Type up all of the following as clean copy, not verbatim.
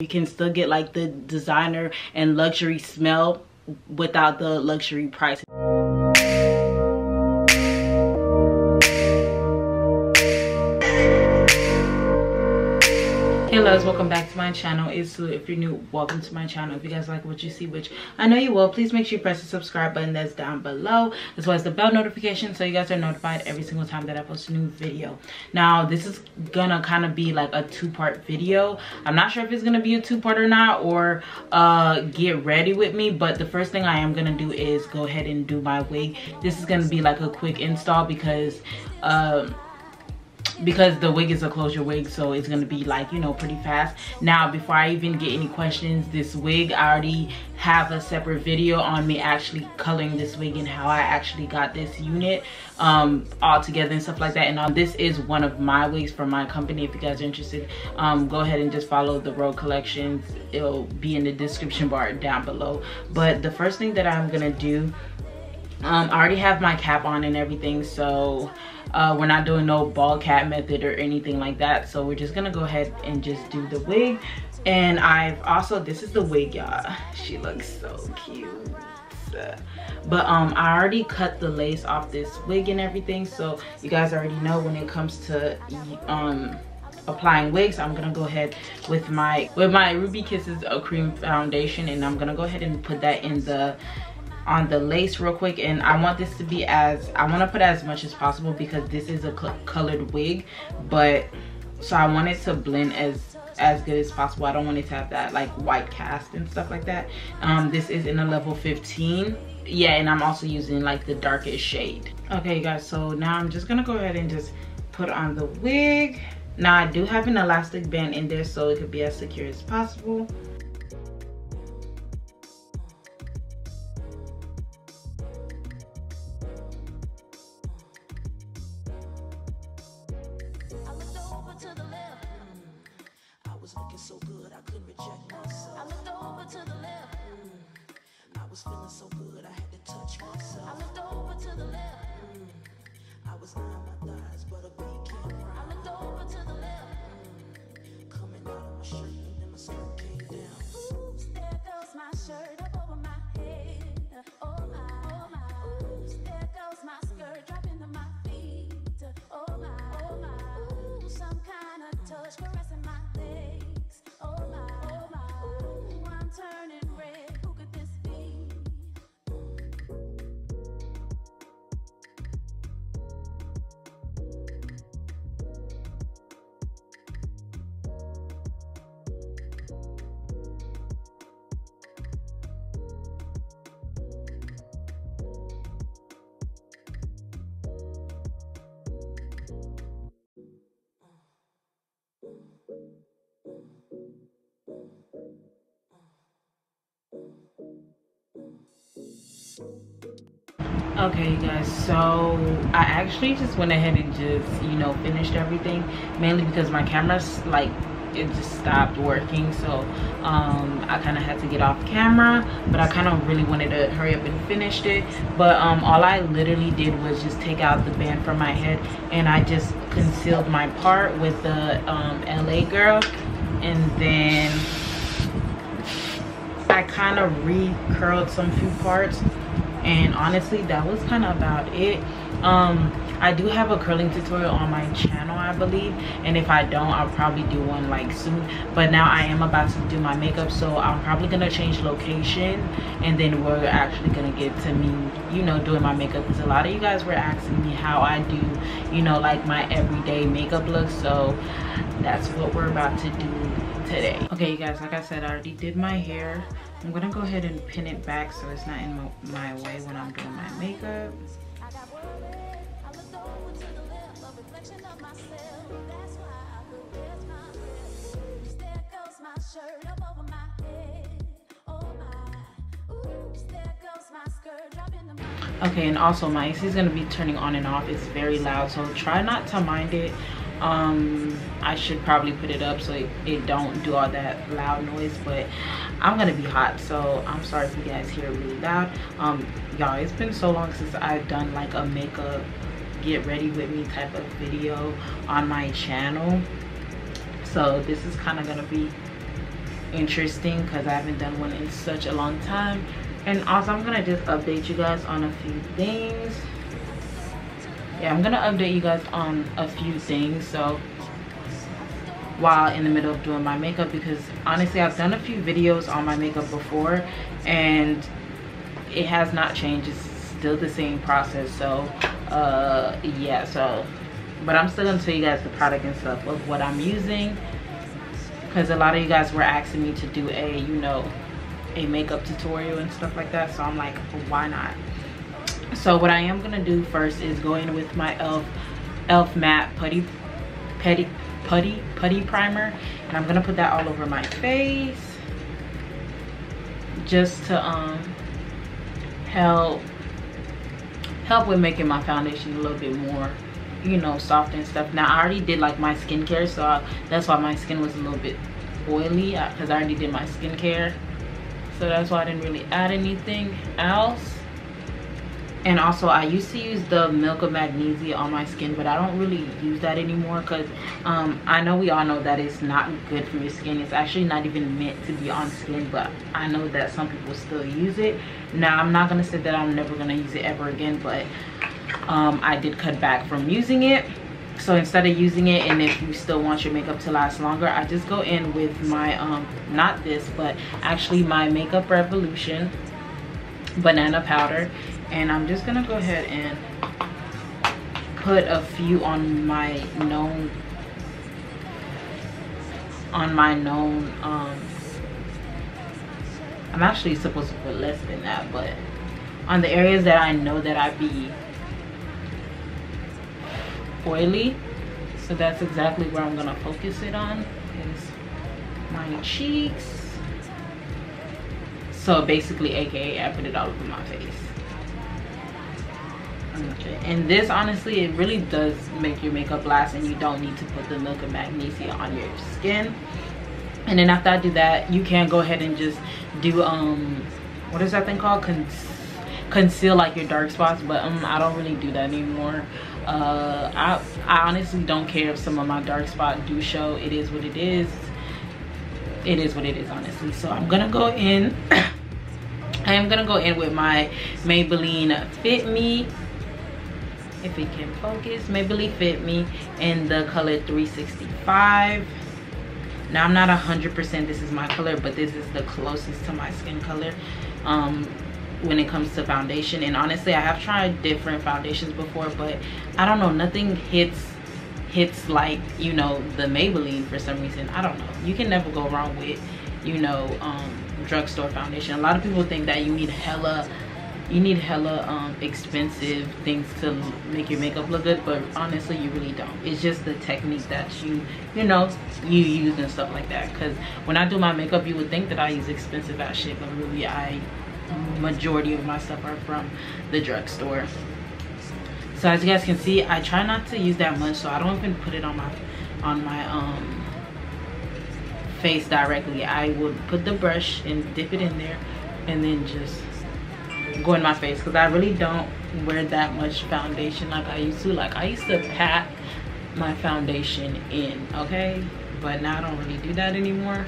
You can still get like the designer and luxury smell without the luxury price. Hey loves, welcome back to my channel. It's Lou. If you're new, welcome to my channel. If you guys like what you see, which I know you will, please make sure you press the subscribe button that's down below, as well as the bell notification, so you guys are notified every single time that I post a new video. Now this is gonna kind of be like a two-part video. I'm not sure if it's gonna be a two-part or not, or get ready with me, but the first thing I am gonna do is go ahead and do my wig. This is gonna be like a quick install because the wig is a closure wig, so it's gonna be like, you know, pretty fast. Now before I even get any questions, this wig, I already have a separate video on me actually coloring this wig and how I actually got this unit all together and stuff like that. And this is one of my wigs for my company. If you guys are interested, go ahead and just follow the Rogue Collections. It'll be in the description bar down below. But the first thing that I'm gonna do, I already have my cap on and everything, so we're not doing no bald cap method or anything like that. So we're just gonna go ahead and just do the wig. And I've also, this is the wig, y'all. She looks so cute. But I already cut the lace off this wig and everything, so you guys already know when it comes to applying wigs, I'm gonna go ahead with my Ruby Kisses cream foundation, and I'm gonna go ahead and put that on the lace real quick. And I want this to be I want to put as much as possible because this is a colored wig, but so I want it to blend as good as possible. I don't want it to have that like white cast and stuff like that. This is in a level 15. Yeah, and I'm also using like the darkest shade. Okay guys, so now I'm just gonna go ahead and just put on the wig. Now I do have an elastic band in there, so it could be as secure as possible. Looking so good, I couldn't reject myself. I looked over to the left. I was feeling so good, I had to touch myself. I looked over to the left. I was eyeing my thighs, but a beat came from. I looked over to the left. Coming out of my shirt, and then my skirt came down. Oops, there goes my shirt up over my head. Oh my, oops, there goes my skirt dropping to my feet. Oh my, ooh, some kind of touch caressing my legs. Oh my, ooh, I'm turning red. Who could this be? Okay you guys, so I actually just went ahead and just, you know, finished everything, mainly because my camera's like, it just stopped working, so I kind of had to get off camera, but I kind of really wanted to hurry up and finish it. But all I literally did was just take out the band from my head, and I just concealed my part with the LA girl, and then I kind of re-curled some few parts, and honestly that was kind of about it. I do have a curling tutorial on my channel, I believe, and if I don't, I'll probably do one like soon. But now I am about to do my makeup, so I'm probably gonna change location, and then we're actually gonna get to me, you know, doing my makeup, because a lot of you guys were asking me how I do, you know, like my everyday makeup look. So that's what we're about to do today. Okay you guys, like I said, I already did my hair. I'm gonna go ahead and pin it back so it's not in my way when I'm doing my makeup. Okay, and also my AC is gonna be turning on and off. It's very loud, so try not to mind it. I should probably put it up so it don't do all that loud noise, but I'm gonna be hot, so I'm sorry if you guys hear it really loud. Y'all, it's been so long since I've done like a makeup get ready with me type of video on my channel, so this is kind of gonna be interesting because I haven't done one in such a long time. And also I'm gonna just update you guys on a few things. Yeah, I'm gonna update you guys on a few things, so while in the middle of doing my makeup, because honestly I've done a few videos on my makeup before and it has not changed. It's still the same process. So yeah, so but I'm still gonna tell you guys the product and stuff of what I'm using, because a lot of you guys were asking me to do a, you know, a makeup tutorial and stuff like that, so I'm like, why not? So what I am gonna do first is go in with my elf matte putty primer, and I'm gonna put that all over my face just to help with making my foundation a little bit more, you know, soft and stuff. Now I already did like my skincare, so that's why my skin was a little bit oily, because I already did my skincare, so that's why I didn't really add anything else. And also I used to use the Milk of Magnesia on my skin, but I don't really use that anymore because I know we all know that it's not good for your skin. It's actually not even meant to be on skin, but I know that some people still use it. Now I'm not gonna say that I'm never gonna use it ever again, but I did cut back from using it. So instead of using it, and if you still want your makeup to last longer, I just go in with my not this, but actually my Makeup Revolution banana powder, and I'm just gonna go ahead and put a few on my known I'm actually supposed to put less than that, but on the areas that I know that I be oily, so that's exactly where I'm gonna focus it on, is my cheeks. So basically, aka I put it all over my face. Okay. And this, honestly, it really does make your makeup last, and you don't need to put the Milk of Magnesia on your skin. And then after I do that, you can go ahead and just do what is that thing called, conceal like your dark spots, but I don't really do that anymore. I honestly don't care if some of my dark spots do show. It is what it is. It is what it is, honestly. So I'm gonna go in I am gonna go in with my Maybelline Fit Me, if it can focus, Maybelline Fit Me in the color 365. Now I'm not 100% this is my color, but this is the closest to my skin color when it comes to foundation. And honestly, I have tried different foundations before, but I don't know, nothing hits like, you know, the Maybelline for some reason. I don't know, you can never go wrong with, you know, drugstore foundation. A lot of people think that you need hella expensive things to make your makeup look good, but honestly you really don't. It's just the technique that you use and stuff like that. Because when I do my makeup, you would think that I use expensive ass shit, but really majority of my stuff are from the drugstore. So as you guys can see, I try not to use that much, so I don't even put it on my face directly. I would put the brush and dip it in there and then just go in my face, because I really don't wear that much foundation like I used to. Like, I used to pack my foundation in, okay, but now I don't really do that anymore.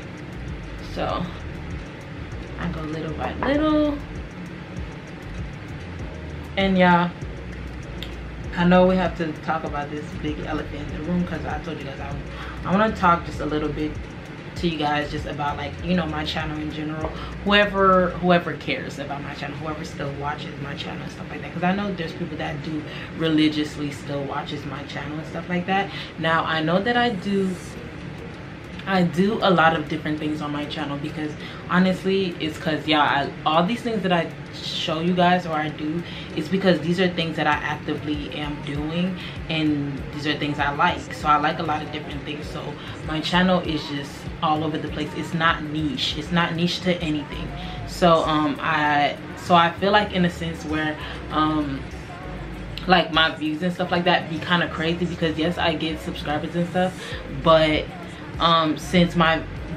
So I go little by little. And yeah, I know we have to talk about this big elephant in the room, because I told you guys I want to talk just a little bit to you guys just about, like, you know, my channel in general. Whoever cares about my channel, whoever still watches my channel and stuff like that, because I know there's people that do religiously still watches my channel and stuff like that. Now I know that I do a lot of different things on my channel, because honestly it's because, yeah, all these things that I show you guys or I do is because these are things that I actively am doing, and these are things I like. So I like a lot of different things, so my channel is just all over the place. It's not niche, it's not niche to anything. So I feel like, in a sense, where like my views and stuff like that be kind of crazy, because yes, I get subscribers and stuff, but since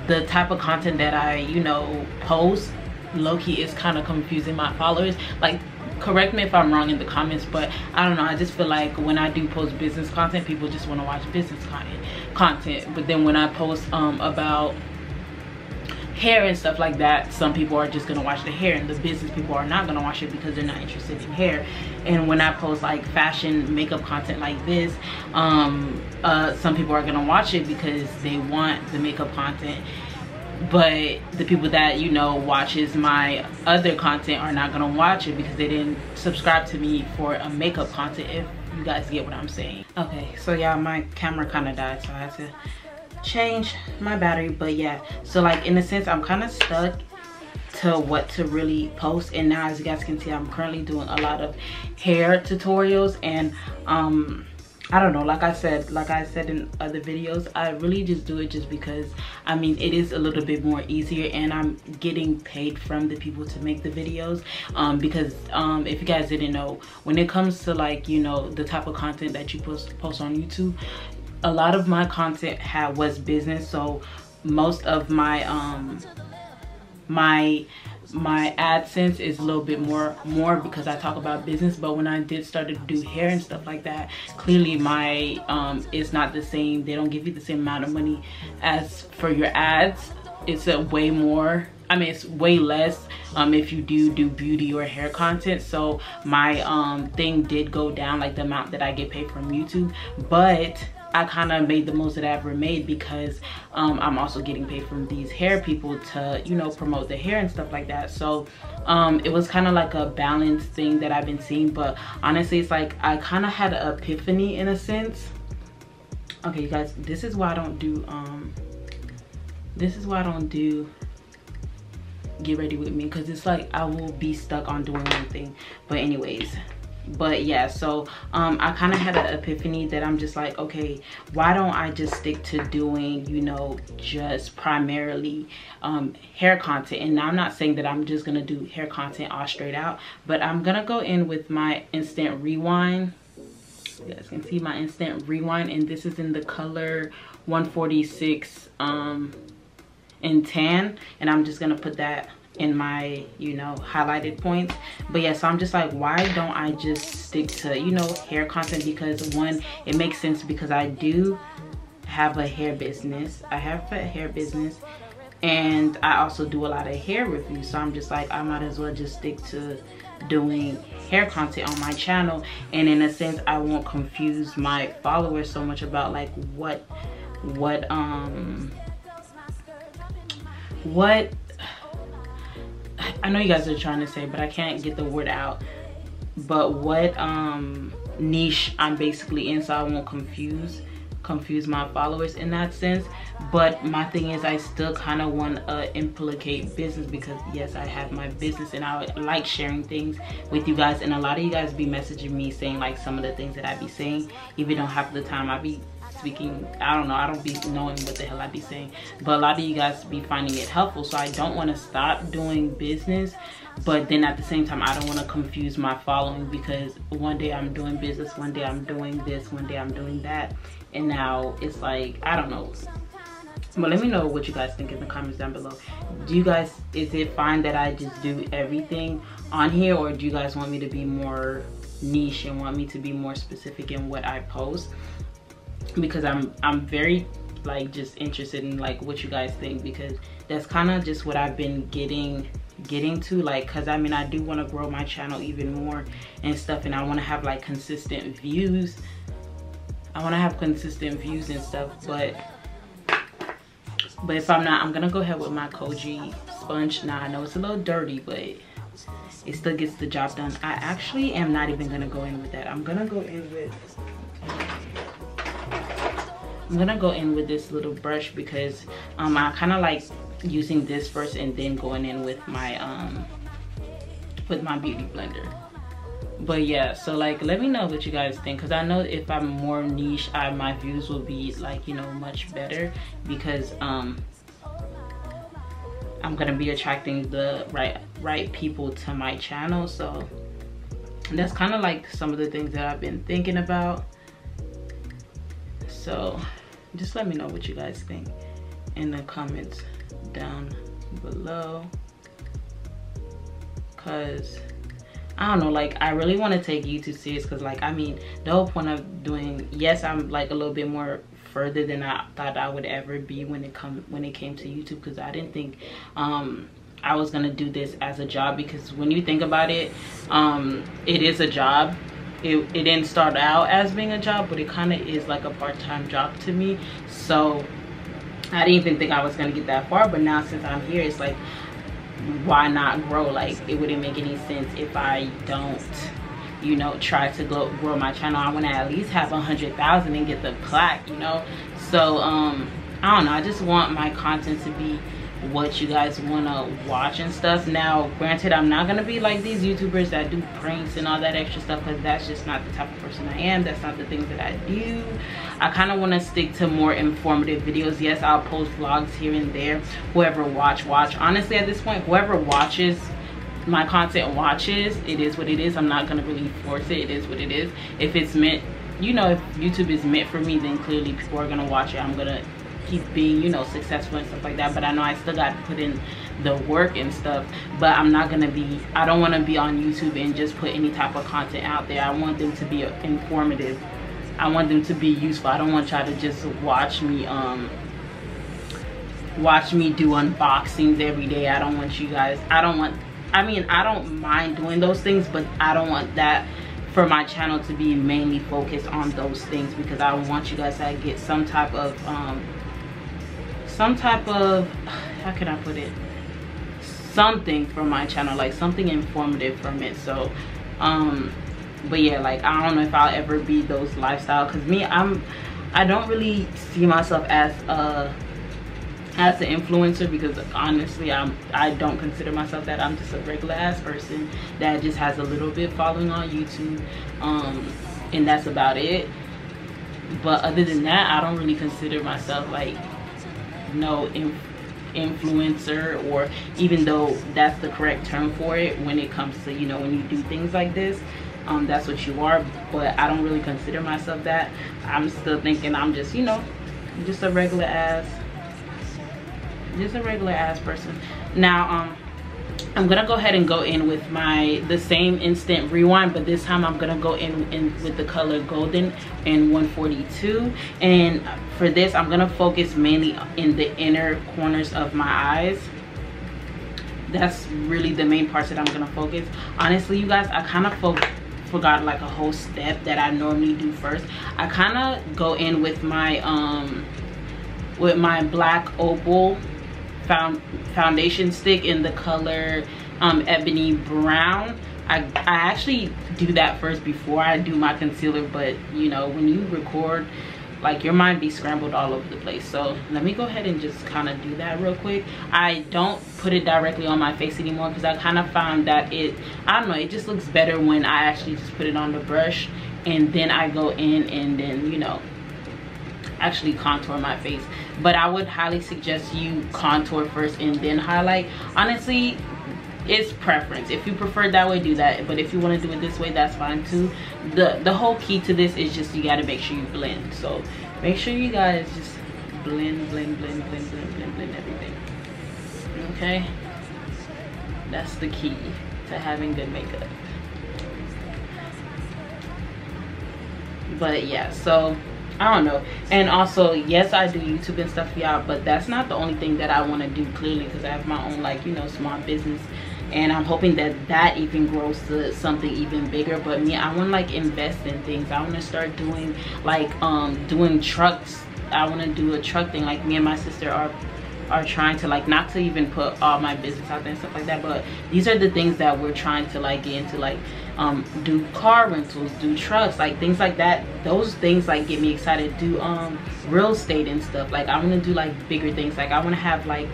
the type of content that I, you know, post, low-key is kind of confusing my followers. Like, correct me if I'm wrong in the comments, but I don't know, I just feel like when I do post business content, people just want to watch business content. But then when I post about hair and stuff like that, some people are just gonna watch the hair, and the business people are not gonna watch it because they're not interested in hair. And when I post like fashion makeup content like this, some people are gonna watch it because they want the makeup content, but the people that, you know, watches my other content are not gonna watch it because they didn't subscribe to me for a makeup content, if you guys get what I'm saying. Okay, so yeah, my camera kind of died, so I had to change my battery. But yeah, so like in a sense I'm kind of stuck to what to really post. And now, as you guys can see, I'm currently doing a lot of hair tutorials, and I don't know, like I said in other videos, I really just do it just because, I mean, it is a little bit more easier, and I'm getting paid from the people to make the videos. Because if you guys didn't know, when it comes to like, you know, the type of content that you post on YouTube, a lot of my content was business. So most of my my AdSense is a little bit more because I talk about business. But when I started to do hair and stuff like that, clearly my it's not the same. They don't give you the same amount of money as for your ads. It's a way more, I mean, it's way less if you do beauty or hair content. So my thing did go down, like the amount that I get paid from YouTube, but I kind of made the most that I ever made because I'm also getting paid from these hair people to, you know, promote the hair and stuff like that. So it was kind of like a balanced thing that I've been seeing. But honestly, it's like I kind of had an epiphany in a sense. Okay, you guys, this is why I don't do get ready with me, because it's like I will be stuck on doing one thing. But anyways, but yeah, so I kind of had an epiphany that I'm just like, okay, why don't I just stick to doing, you know, just primarily hair content. And now I'm not saying that I'm just gonna do hair content all straight out, but I'm gonna go in with my instant rewind. You guys can see my instant rewind, and this is in the color 146 in tan, and I'm just gonna put that in my, you know, highlighted points. But yeah, so I'm just like, why don't I just stick to, you know, hair content? Because one, it makes sense because I do have a hair business. And I also do a lot of hair reviews. So I'm just like, I might as well just stick to doing hair content on my channel. And in a sense, I won't confuse my followers so much about like what I know you guys are trying to say, but I can't get the word out. But what niche I'm basically in, so I won't confuse my followers in that sense. But my thing is, I still kind of want to implicate business, because yes, I have my business and I like sharing things with you guys. And a lot of you guys be messaging me saying like some of the things that I be saying, even though half of the time I be speaking, I don't know, I don't be knowing what the hell I be saying, but a lot of you guys be finding it helpful. So I don't want to stop doing business, but then at the same time I don't want to confuse my following, because one day I'm doing business, one day I'm doing this, one day I'm doing that, and now it's like, I don't know. But let me know what you guys think in the comments down below. Do you guys, is it fine that I just do everything on here, or do you guys want me to be more niche and want me to be more specific in what I post? Because I'm very like just interested in like what you guys think, because that's kind of just what I've been getting to, like, because I mean, I do want to grow my channel even more and stuff, and I want to have like consistent views. I want to have consistent views and stuff, but if I'm not, I'm gonna go ahead with my Koji sponge. Now I know it's a little dirty, but it still gets the job done. I actually am not even gonna go in with that. I'm gonna go in with this little brush, because I kind of like using this first and then going in with my beauty blender. But yeah, so like, let me know what you guys think, because I know if I'm more niche, my views will be like, you know, much better, because I'm gonna be attracting the right people to my channel. So that's kind of like some of the things that I've been thinking about. So just let me know what you guys think in the comments down below, because I don't know, like, I really want to take YouTube serious, because like, I mean, the whole point of doing, yes, I'm like a little bit more further than I thought I would ever be when it came to YouTube, because I didn't think I was gonna do this as a job. Because when you think about it, it is a job. It didn't start out as being a job, but it kind of is like a part-time job to me. So I didn't even think I was gonna get that far, but now since I'm here, it's like, why not grow? Like, it wouldn't make any sense if I don't, you know, try to grow my channel. I want to at least have 100,000 and get the plaque, you know. So I don't know, I just want my content to be what you guys want to watch and stuff. Now granted, I'm not gonna be like these YouTubers that do pranks and all that extra stuff, because that's just not the type of person I am. That's not the things that I do. I kind of want to stick to more informative videos. Yes, I'll post vlogs here and there. Whoever watch. Honestly, at this point, whoever watches my content watches. It is what it is. I'm not gonna really force it. It is what it is. If it's meant, you know, if YouTube is meant for me, then clearly people are gonna watch it. I'm gonna keep being, you know, successful and stuff like that. But I know I still got to put in the work and stuff. But I'm not gonna be, I don't want to be on YouTube and just put any type of content out there. I want them to be informative. I want them to be useful. I don't want y'all to just watch me do unboxings every day. I don't want you guys, I mean, I don't mind doing those things, but I don't want that for my channel to be mainly focused on those things, because I want you guys to get some type of how can I put it, something from my channel, like something informative from it. So but yeah, like, I don't know if I'll ever be those lifestyle, because me, I don't really see myself as an influencer, because honestly I don't consider myself that. I'm just a regular ass person that just has a little bit following on YouTube, and that's about it. But other than that, I don't really consider myself like no influencer, or even though that's the correct term for it when it comes to, you know, when you do things like this, that's what you are. But I don't really consider myself that. I'm still thinking I'm just, you know, just a regular ass person. Now I'm gonna go ahead and go in with the same instant rewind, but this time I'm gonna go in with the color golden and 142. And for this, I'm gonna focus mainly in the inner corners of my eyes. That's really the main parts that I'm gonna focus. Honestly, you guys, I kind of forgot like a whole step that I normally do first. I kind of go in with my black opal foundation stick in the color ebony brown. I actually do that first before I do my concealer, but you know, when you record, like, your mind be scrambled all over the place. So let me go ahead and just kind of do that real quick. I don't put it directly on my face anymore, because I kind of found that I don't know, it just looks better when I actually just put it on the brush and then I go in and then, you know, actually contour my face. But I would highly suggest you contour first and then highlight. Honestly, it's preference. If you prefer that way, do that. But if you want to do it this way, that's fine too. The whole key to this is just, you got to make sure you blend. So make sure you guys just blend everything. Okay, that's the key to having good makeup. But yeah, so I don't know. And also, yes, I do YouTube and stuff, y'all, but that's not the only thing that I want to do, clearly, because I have my own, like, you know, small business, and I'm hoping that even grows to something even bigger. But me, I want to like invest in things. I want to start doing like doing trucks. I want to do a truck thing. Like, me and my sister are trying to, like, not to even put all my business out there and stuff like that, but these are the things that we're trying to like get into, like do car rentals, do trucks, like things like that. Those things like get me excited. Do real estate and stuff. Like, I want to do like bigger things. Like, I want to have like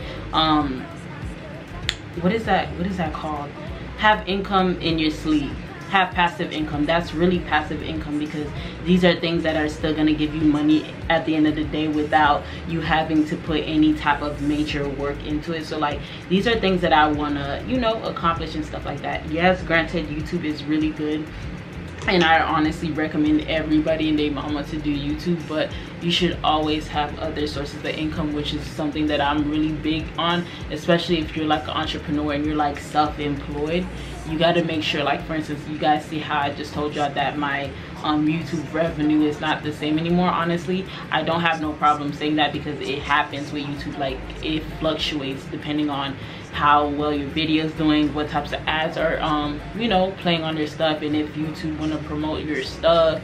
what is that called, have income in your sleeve, have passive income. That's really passive income, because these are things that are still going to give you money at the end of the day without you having to put any type of major work into it. So like, these are things that I want to, you know, accomplish and stuff like that. Yes, granted, YouTube is really good, and I honestly recommend everybody and their mama to do YouTube, but you should always have other sources of income, which is something that I'm really big on, especially if you're like an entrepreneur and you're like self-employed. You got to make sure, like, for instance, you guys see how I just told y'all that my YouTube revenue is not the same anymore. Honestly, I don't have no problem saying that because it happens with YouTube. Like, it fluctuates depending on how well your video is doing, what types of ads are you know, playing on your stuff, and if YouTube want to promote your stuff,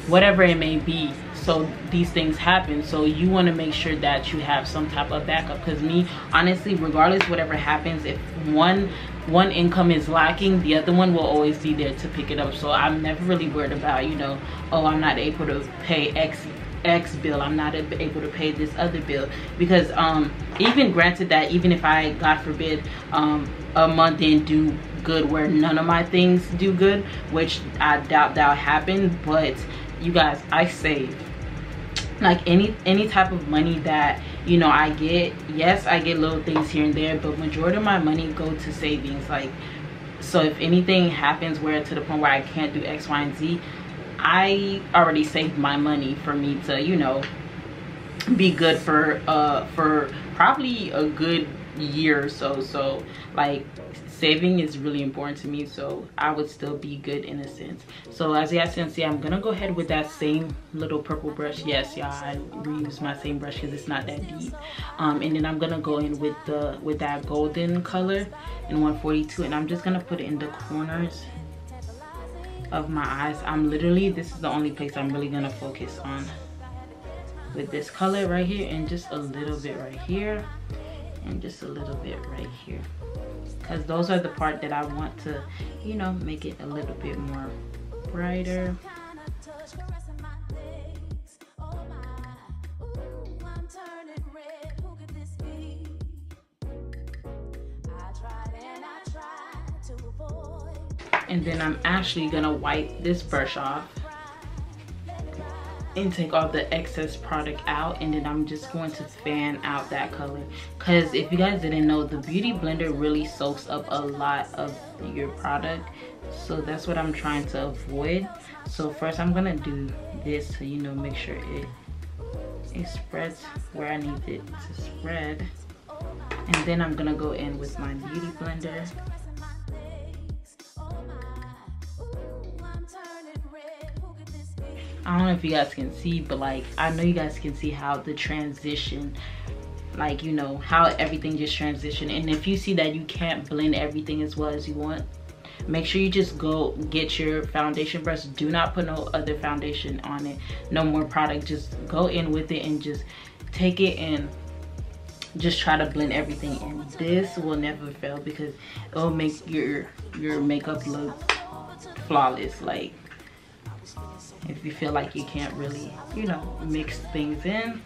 whatever it may be. So these things happen, so you want to make sure that you have some type of backup. Because me, honestly, regardless whatever happens, if one income is lacking, the other one will always be there to pick it up. So I'm never really worried about, you know, oh, I'm not able to pay X bill, I'm not able to pay this other bill. Because even granted that even if I, God forbid, a month didn't do good where none of my things do good, which I doubt that'll happen, but you guys, I save. Like any type of money that, you know, I get, yes, I get little things here and there, but majority of my money go to savings. Like, so if anything happens where to the point where I can't do X, Y, and Z, I already saved my money for me to, you know, be good for probably a good year or so. So like, saving is really important to me, so I would still be good in a sense. So as you guys can see, I'm gonna go ahead with that same little purple brush. Yes, y'all, I reuse my same brush because it's not that deep. And then I'm gonna go in with that golden color in 142, and I'm just gonna put it in the corners of my eyes. I'm literally, this is the only place I'm really gonna focus on with this color right here, and just a little bit right here, and just a little bit right here, because those are the part that I want to, you know, make it a little bit more brighter. And then I'm actually gonna wipe this brush off and take all the excess product out, and then I'm just going to fan out that color. Because if you guys didn't know, the beauty blender really soaks up a lot of your product, so that's what I'm trying to avoid. So first I'm gonna do this to, you know, make sure it spreads where I need it to spread, and then I'm gonna go in with my beauty blender. I don't know if you guys can see, but like, I know you guys can see how the transition, like, you know, how everything just transitioned. And if you see that you can't blend everything as well as you want, make sure you just go get your foundation brush. Do not put no other foundation on it, no more product. Just go in with it and just take it and just try to blend everything in. This will never fail because it'll make your makeup look flawless. Like, if you feel like you can't really, you know, mix things in,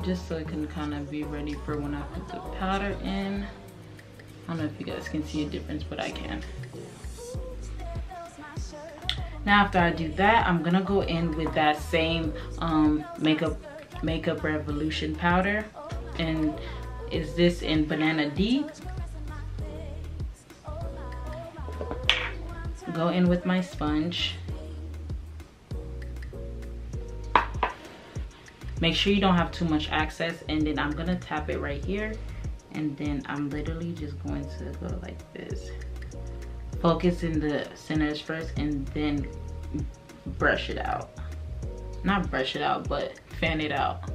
just so it can kind of be ready for when I put the powder in. I don't know if you guys can see a difference, but I can. Now after I do that, I'm gonna go in with that same Makeup Revolution powder, and is this in Banana D. Go in with my sponge. Make sure you don't have too much access, and then I'm gonna tap it right here, and then I'm literally just going to go like this. Focus in the centers first, and then brush it out. Not brush it out, but fan it out.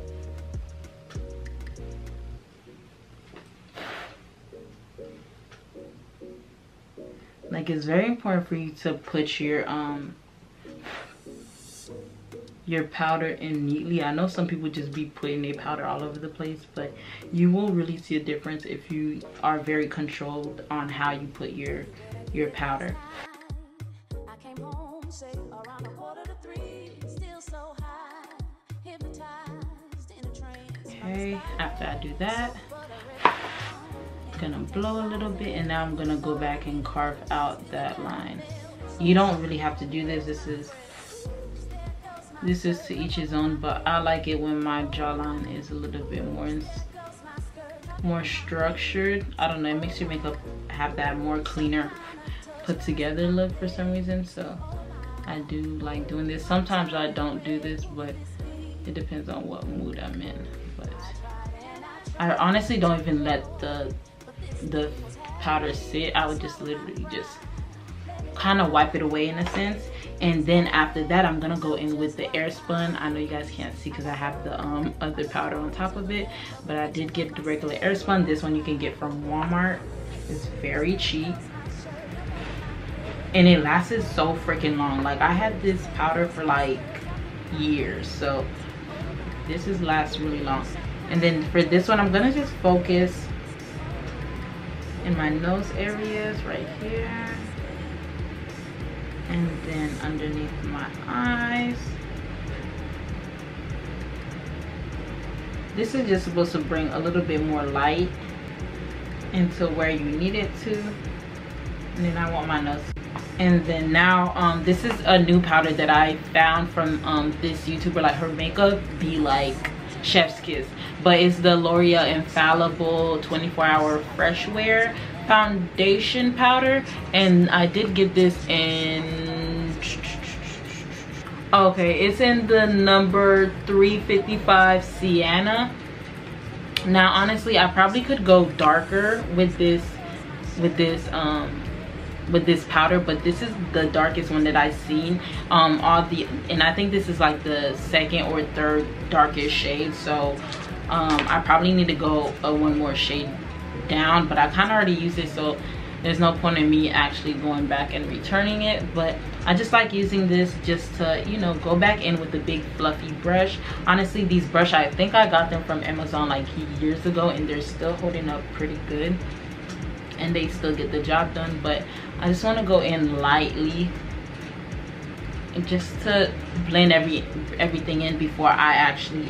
Like, it's very important for you to put your powder in neatly. I know some people just be putting their powder all over the place, but you will really see a difference if you are very controlled on how you put your powder. Okay, after I do that, I'm gonna blow a little bit, and now I'm gonna go back and carve out that line. You don't really have to do this. This is to each his own, but I like it when my jawline is a little bit more structured. I don't know, it makes your makeup have that more cleaner, put together look for some reason. So I do like doing this. Sometimes I don't do this, but it depends on what mood I'm in. But I honestly don't even let the powder sit. I would just literally just kind of wipe it away in a sense. And then after that, I'm gonna go in with the air spun. I know you guys can't see because I have the other powder on top of it, but I did get the regular air spun. This one you can get from Walmart. It's very cheap and it lasted so freaking long. Like, I had this powder for like years, so this is lasts really long. And then for this one, I'm gonna just focus in my nose areas right here, and then underneath my eyes. This is just supposed to bring a little bit more light into where you need it to. And then I want my nose. And then now this is a new powder that I found from this YouTuber. Like, her makeup be like chef's kiss, but it's the L'Oreal Infallible 24-hour fresh wear foundation powder. And I did get this in, okay, it's in the number 355 Sienna. Now honestly, I probably could go darker with this powder, but this is the darkest one that I've seen. And I think this is like the second or third darkest shade, so I probably need to go one more shade down, but I kind of already used it, so there's no point in me actually going back and returning it. But I just like using this just to, you know, go back in with the big fluffy brush. Honestly, these brush, I think I got them from Amazon like years ago, and they're still holding up pretty good and they still get the job done. But I just want to go in lightly and just to blend everything in before I actually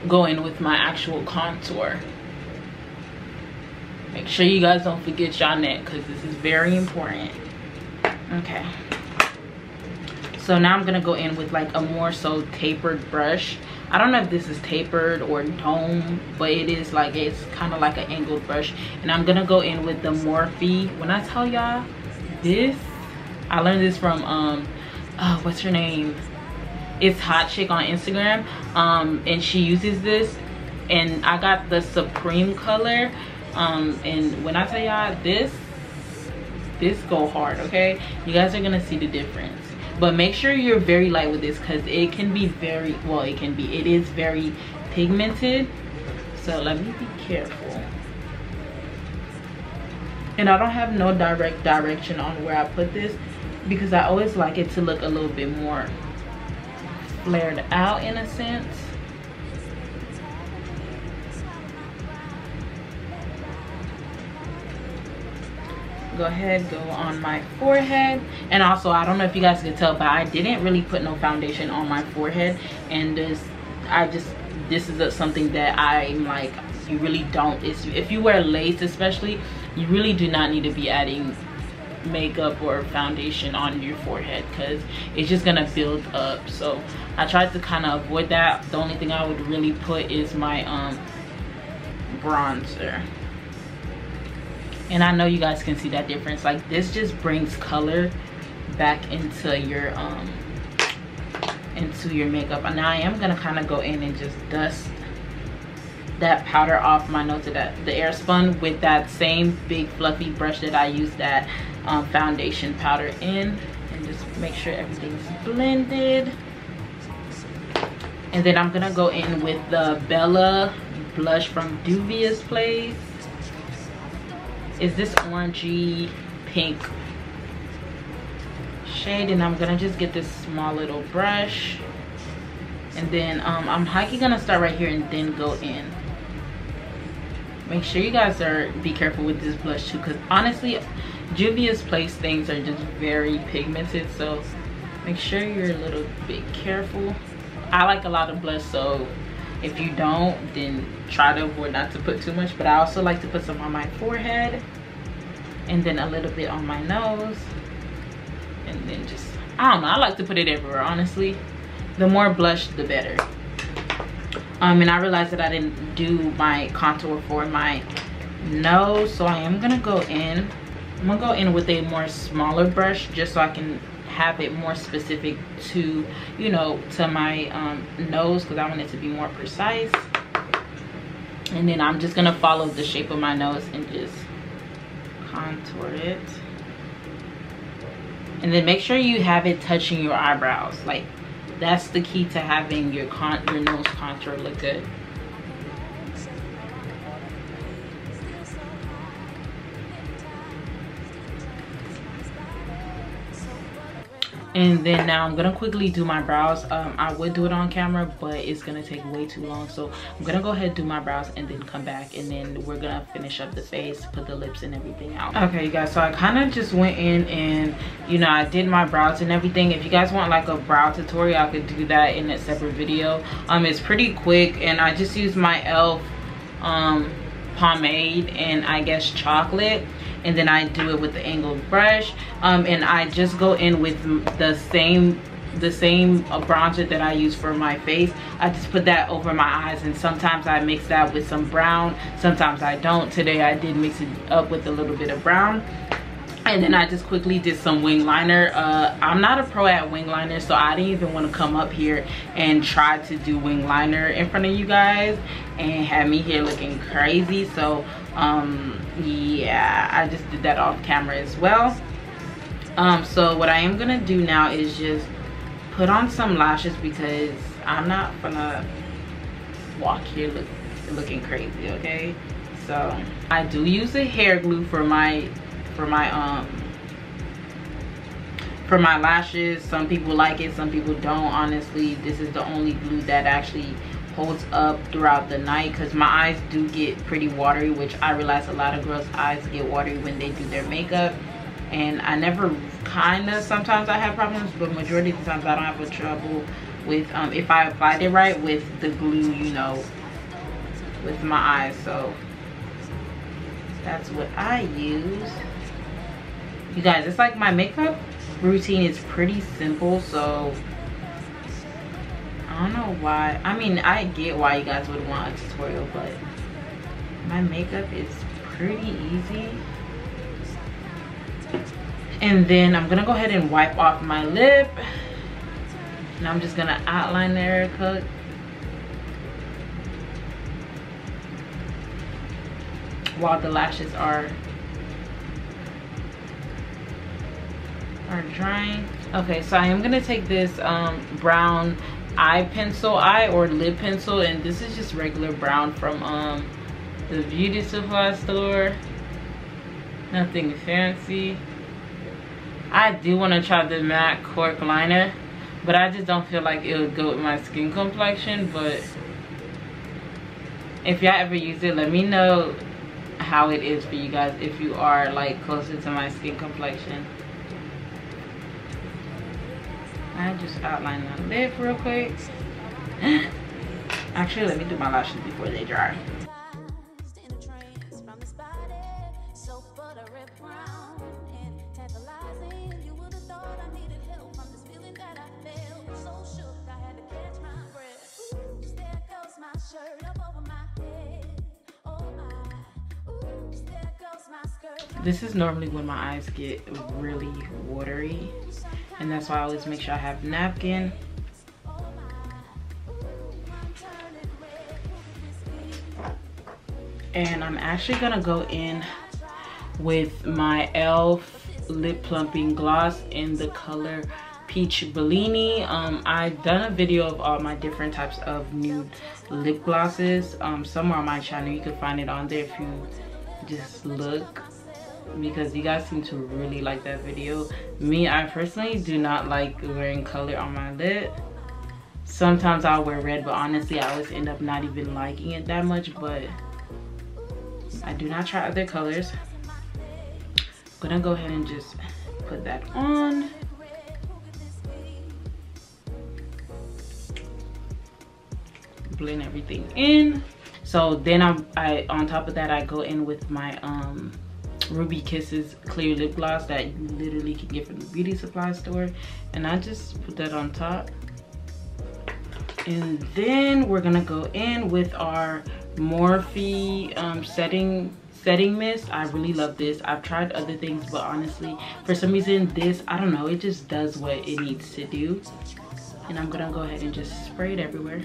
go in with my actual contour. Make sure you guys don't forget your neck, because this is very important. Okay, so now I'm gonna go in with like a more so tapered brush. I don't know if this is tapered or dome, but it is like, it's kind of like an angled brush. And I'm gonna go in with the Morphe. When I tell y'all this, I learned this from what's her name, it's Hot Chick on Instagram, and she uses this, and I got the Supreme color. And when I tell y'all this go hard, okay? You guys are gonna see the difference. But make sure you're very light with this, because it can be very, well, it is very pigmented. So let me be careful. And I don't have no direct direction on where I put this, because I always like it to look a little bit more flared out in a sense. Go ahead, go on my forehead. And also, I don't know if you guys can tell, but I didn't really put no foundation on my forehead. And this is something that I'm like, you really don't, if you wear lace especially, you really do not need to be adding makeup or foundation on your forehead, because it's just gonna build up. So I tried to kind of avoid that. The only thing I would really put is my bronzer. And I know you guys can see that difference. Like, this just brings color back into your makeup. And now I am gonna kind of go in and just dust that powder off my nose, the air spun, with that same big fluffy brush that I used that foundation powder in, and just make sure everything's blended. And then I'm gonna go in with the Bella blush from Duvia's Place. Is this orangey pink shade, and I'm gonna just get this small little brush, and then I'm gonna start right here and then go in. Make sure you guys be careful with this blush too, because honestly, Juvia's Place things are just very pigmented, so make sure you're a little bit careful. I like a lot of blush, so if you don't, then try to avoid not to put too much. But I also like to put some on my forehead, and then a little bit on my nose, and then just, I don't know, I like to put it everywhere, honestly. The more blush, the better. And I realized that I didn't do my contour for my nose, so I am gonna go in. I'm gonna go in with a more smaller brush, just so I can have it more specific to, you know, to my nose, because I want it to be more precise. And then I'm just gonna follow the shape of my nose and just contour it. And then make sure you have it touching your eyebrows. Like, that's the key to having your nose contour look good. And then now I'm gonna quickly do my brows. I would do it on camera, but it's gonna take way too long. So I'm gonna go ahead and do my brows and then come back, and then we're gonna finish up the face, put the lips and everything out. Okay, you guys, so I kind of just went in and, you know, I did my brows and everything. If you guys want like a brow tutorial, I could do that in a separate video. It's pretty quick, and I just used my e.l.f. Pomade and I guess chocolate, and then I do it with the angled brush, and I just go in with the same bronzer that I use for my face. I just put that over my eyes, and sometimes I mix that with some brown, sometimes I don't. Today I did mix it up with a little bit of brown. And then I just quickly did some wing liner. I'm not a pro at wing liner, so I didn't even want to come up here and try to do wing liner in front of you guys and have me here looking crazy. So yeah, I just did that off camera as well. So what I am gonna do now is just put on some lashes, because I'm not gonna walk here looking crazy, okay? So I do use a hair glue for my lashes. Some people like it, some people don't. Honestly, this is the only glue that actually holds up throughout the night, because my eyes do get pretty watery, which I realize a lot of girls' eyes get watery when they do their makeup. And I never, sometimes I have problems, but majority of the times I don't have a trouble with if I applied it right with the glue, you know, with my eyes. So that's what I use. You guys, it's like my makeup routine is pretty simple, so I don't know why. I mean, I get why you guys would want a tutorial, but my makeup is pretty easy. And then I'm gonna go ahead and wipe off my lip, and I'm just gonna outline the area cut. While the lashes are drying. Okay, so I am gonna take this brown eye pencil, or lip pencil, and this is just regular brown from the beauty supply store. Nothing fancy. I do want to try the MAC cork liner, but I just don't feel like it would go with my skin complexion. But if y'all ever use it, let me know how it is for you guys if you are like closer to my skin complexion. I just outline my lip real quick. Actually, let me do my lashes before they dry. This is normally when my eyes get really watery, and that's why I always make sure I have a napkin. And I'm actually gonna go in with my e.l.f. lip plumping gloss in the color Peach Bellini. I've done a video of all my different types of nude lip glosses somewhere on my channel. You can find it on there if you just look, because you guys seem to really like that video. Me, I personally do not like wearing color on my lip. Sometimes I'll wear red, but honestly I always end up not even liking it that much. But I do not try other colors. I'm gonna go ahead and just put that on. Blend everything in. So then I on top of that, I go in with my Ruby Kisses clear lip gloss that you literally can get from the beauty supply store, and I just put that on top. And then we're gonna go in with our Morphe setting mist. I really love this. I've tried other things, but honestly, for some reason this, I don't know, it just does what it needs to do. And I'm gonna go ahead and just spray it everywhere.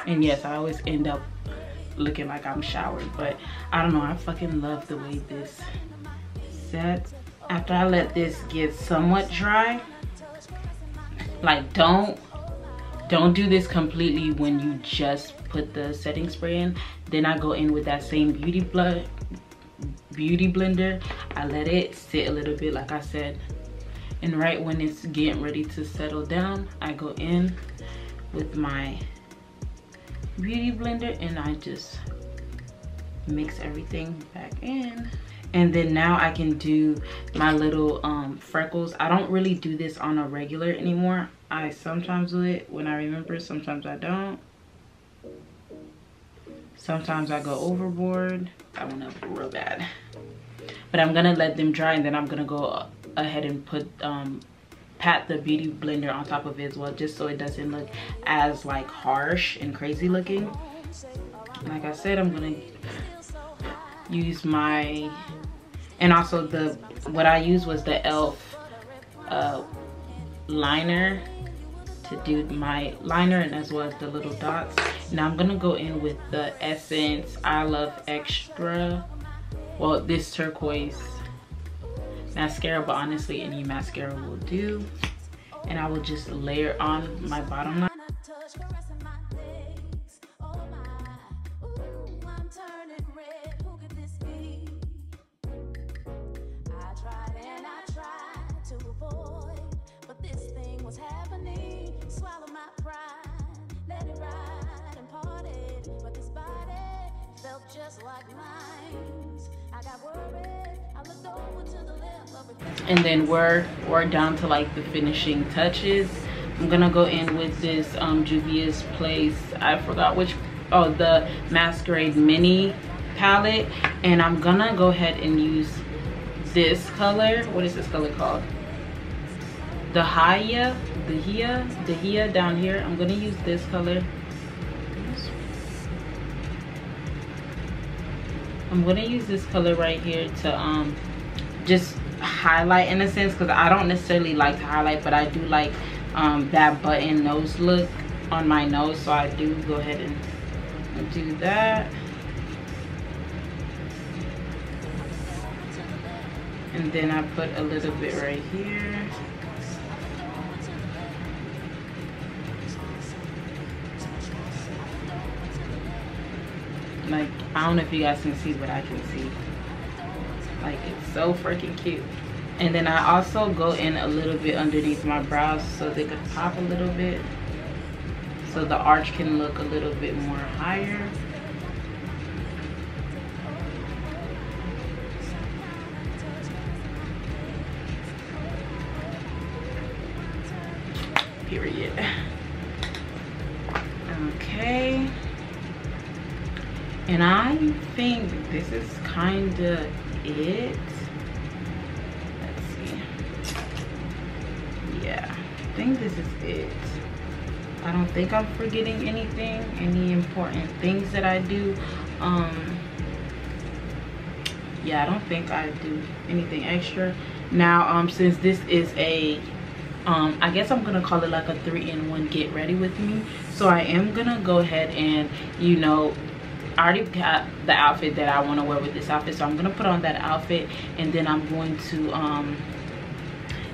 And yes, I always end up looking like I'm showered, but I don't know, I fucking love the way this sets. After I let this get somewhat dry, like don't do this completely when you just put the setting spray in. Then I go in with that same beauty blender. I let it sit a little bit, like I said, and right when it's getting ready to settle down, I go in with my beauty blender and I just mix everything back in. And then now I can do my little freckles. I don't really do this on a regular anymore. I sometimes do it when I remember, sometimes I don't. Sometimes I go overboard. I want to real bad. But I'm gonna let them dry and then I'm gonna go ahead and put pat the beauty blender on top of it as well, just so it doesn't look as like harsh and crazy looking. Like I said, I'm gonna use my, and also what I used was the e.l.f. liner to do my liner, and as well as the little dots. Now I'm gonna go in with the Essence I Love Extra, well, this turquoise mascara, but honestly any mascara will do. And I will just layer on my bottom line. And then we're down to like the finishing touches. I'm gonna go in with this Juvia's Place, I forgot which, oh, the Masquerade Mini palette, and I'm gonna go ahead and use this color. What is this color called? The Hia down here. I'm gonna use this color. I'm gonna use this color right here to just highlight in a sense, because I don't necessarily like to highlight, but I do like that button nose look on my nose, so I do go ahead and do that. And then I put a little bit right here. Like, I don't know if you guys can see, but I can see. Like, it's so freaking cute. And then I also go in a little bit underneath my brows so they could pop a little bit, so the arch can look a little bit more higher. Period. Okay. And I think this is kind of it. Let's see. Yeah, I think this is it. I don't think I'm forgetting anything, any important things that I do. Yeah, I don't think I do anything extra. Now, since this is a I guess I'm gonna call it like a 3-in-1 get ready with me, so I am gonna go ahead and, you know, I already got the outfit that I want to wear with this outfit, so I'm gonna put on that outfit, and then I'm going to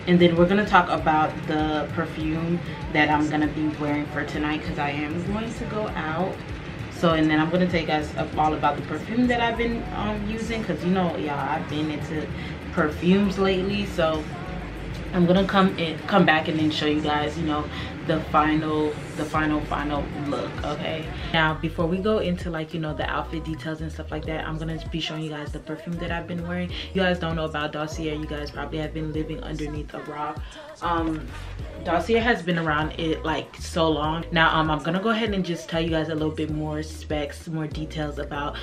and then we're gonna talk about the perfume that I'm gonna be wearing for tonight, because I am going to go out. So, and then I'm gonna tell you guys all about the perfume that I've been using, because, you know, y'all, I've been into perfumes lately. So I'm gonna come back and then show you guys, you know, the final look. Okay, now before we go into, like, you know, the outfit details and stuff like that, I'm gonna be showing you guys the perfume that I've been wearing. You guys don't know about Dossier. You guys probably have been living underneath a rock. Dossier has been around like so long now. I'm gonna go ahead and just tell you guys a little bit more specs, more details about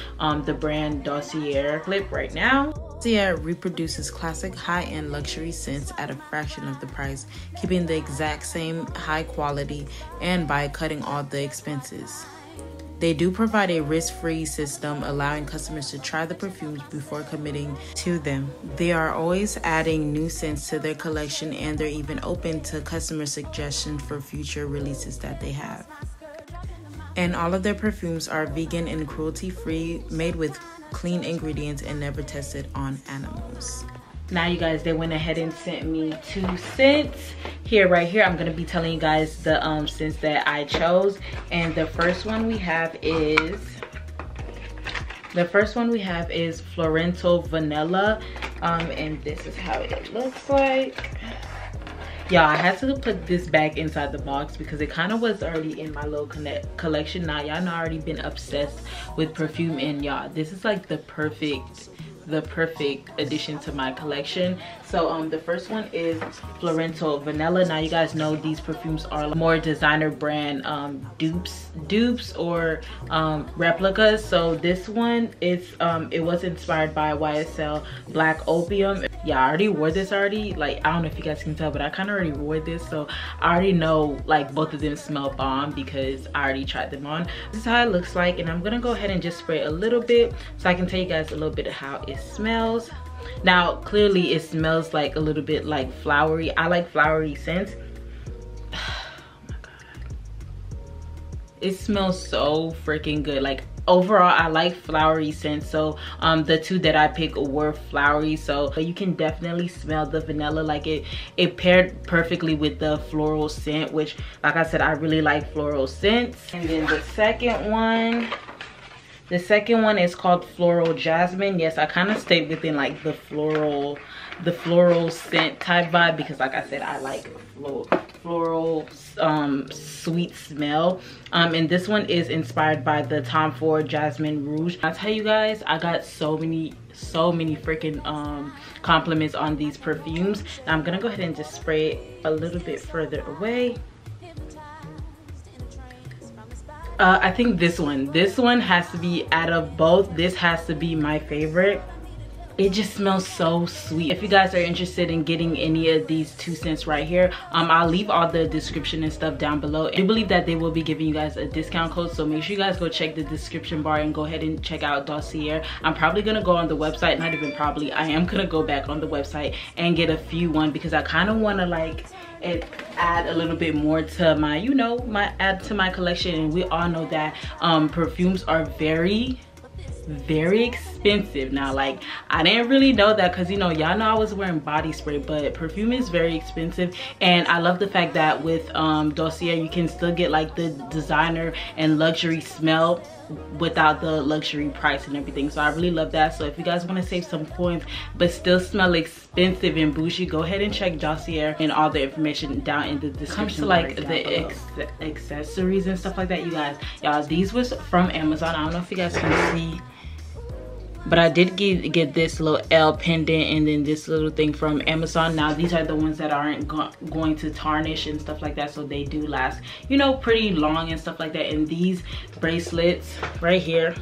the brand Dossier. Clip right now. Dossier reproduces classic high-end luxury scents at a fraction of the price, keeping the exact same high quality and by cutting all the expenses. They do provide a risk-free system, allowing customers to try the perfumes before committing to them. They are always adding new scents to their collection, and they're even open to customer suggestions for future releases that they have. And all of their perfumes are vegan and cruelty-free, made with clean ingredients and never tested on animals. Now you guys, they went ahead and sent me 2 scents. Here, right here, I'm gonna be telling you guys the scents that I chose. And the first one we have is Florental Vanilla. And this is how it looks like. Y'all, I had to put this back inside the box because it kind of was already in my little collection. Now y'all know I already been obsessed with perfume, and y'all, this is like the perfect addition to my collection. So the first one is Florental Vanilla. Now you guys know these perfumes are more designer brand dupes or replicas. So this one is it was inspired by YSL Black Opium. Yeah, I already wore this already. Like, I don't know if you guys can tell, but I kind of already wore this, so I already know like both of them smell bomb because I already tried them on. This is how it looks like, and I'm gonna go ahead and just spray a little bit so I can tell you guys a little bit of how it smells. Now clearly it smells like a little bit like flowery. I like flowery scents. Oh my god, it smells so freaking good. Like, overall I like flowery scents, so the 2 that I picked were flowery, so you can definitely smell the vanilla. Like it paired perfectly with the floral scent, which, like I said, I really like floral scents. And then the second one is called Floral Jasmine. Yes, I kind of stayed within like the floral scent type vibe because, like I said, I like floral sweet smell. And this one is inspired by the Tom Ford Jasmine Rouge. I tell you guys, I got so many freaking compliments on these perfumes. Now I'm gonna go ahead and just spray it a little bit further away. I think this one has to be, out of both, this has to be my favorite. It just smells so sweet. If you guys are interested in getting any of these 2 scents right here, I'll leave all the description and stuff down below. I do believe that they will be giving you guys a discount code, so make sure you guys go check the description bar and go ahead and check out Dossier. I'm probably gonna go on the website, not even probably, I am gonna go back on the website and get a few because I kind of want to like add a little bit more to my, you know, my collection. And we all know that perfumes are very expensive. Now, like, I didn't really know that because, you know, y'all know I was wearing body spray, but perfume is very expensive. And I love the fact that with Dossier you can still get like the designer and luxury smell without the luxury price and everything. So I really love that. So if you guys want to save some coins but still smell expensive and bougie, go ahead and check Dossier, and all the information down in the description. Comes to like the accessories and stuff like that, you guys, y'all, these was from Amazon. I don't know if you guys can see, but I did get this little L pendant and then this little thing from Amazon. Now these are the ones that aren't going to tarnish and stuff like that, so they do last, you know, pretty long and stuff like that. And these bracelets right here,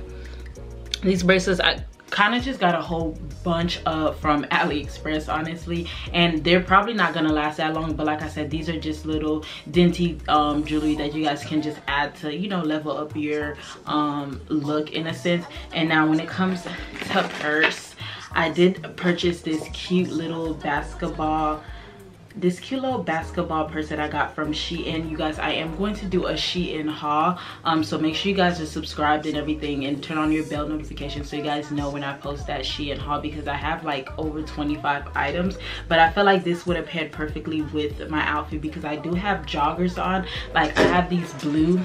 these bracelets, I kind of just got a whole bunch from AliExpress, honestly, and they're probably not gonna last that long. But like I said, these are just little dainty jewelry that you guys can just add to, you know, level up your look in a sense. And now when it comes to purse, I did purchase this cute little basketball purse that I got from Shein. You guys, I am going to do a Shein haul, so make sure you guys are subscribed and everything, and turn on your bell notification so you guys know when I post that Shein haul, because I have like over 25 items. But I feel like this would have paired perfectly with my outfit because I do have joggers on. Like, I have these blue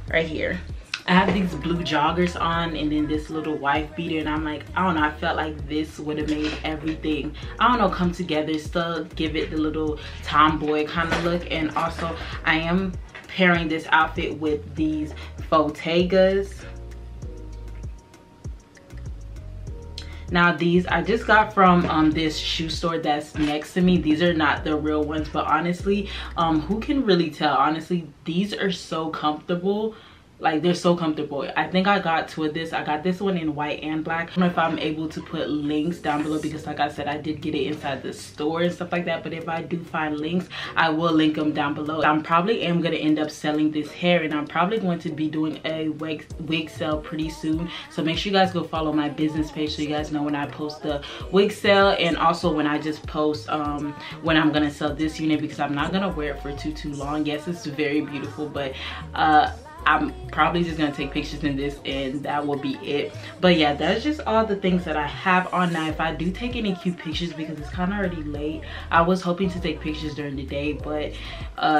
right here, I have these blue joggers on, and then this little wife beater, and I'm like, I don't know, I felt like this would have made everything, I don't know, come together, still give it the little tomboy kind of look. And also I am pairing this outfit with these Bottegas. Now these I just got from this shoe store that's next to me. These are not the real ones, but honestly, who can really tell? Honestly, these are so comfortable. Like, they're so comfortable. I think I got 2 of this. I got this one in white and black. I don't know if I'm able to put links down below because, like I said, I did get it inside the store and stuff like that. But if I do find links, I will link them down below. I'm probably am going to end up selling this hair, and I'm probably going to be doing a wig sale pretty soon. So make sure you guys go follow my business page so you guys know when I post the wig sale, and also when I just post when I'm going to sell this unit, because I'm not going to wear it for too long. Yes, it's very beautiful, but I'm probably just gonna take pictures in this and that will be it. But yeah, that's just all the things that I have on now. If I do take any cute pictures, because it's kind of already late, I was hoping to take pictures during the day, but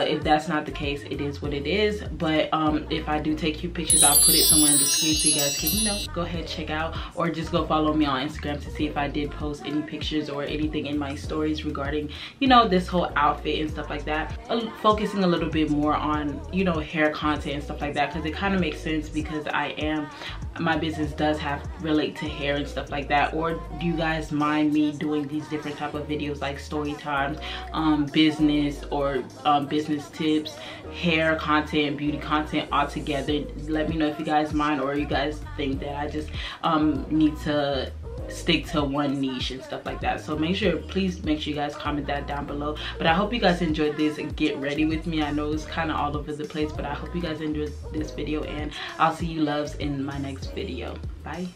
if that's not the case, it is what it is. But if I do take cute pictures, I'll put it somewhere in the screen so you guys can, you know, go ahead, check out, or just go follow me on Instagram to see if I did post any pictures or anything in my stories regarding, you know, this whole outfit and stuff like that. Focusing a little bit more on, you know, hair content and stuff like that, because it kind of makes sense, because my business does relate to hair and stuff like that. Or do you guys mind me doing these different type of videos like story times, business, or business tips, hair content, beauty content all together? Let me know if you guys mind, or you guys think that I just need to stick to one niche and stuff like that. So please make sure you guys comment that down below. But I hope you guys enjoyed this get ready with me. I know it's kind of all over the place, but I hope you guys enjoyed this video, and I'll see you loves in my next video. Bye.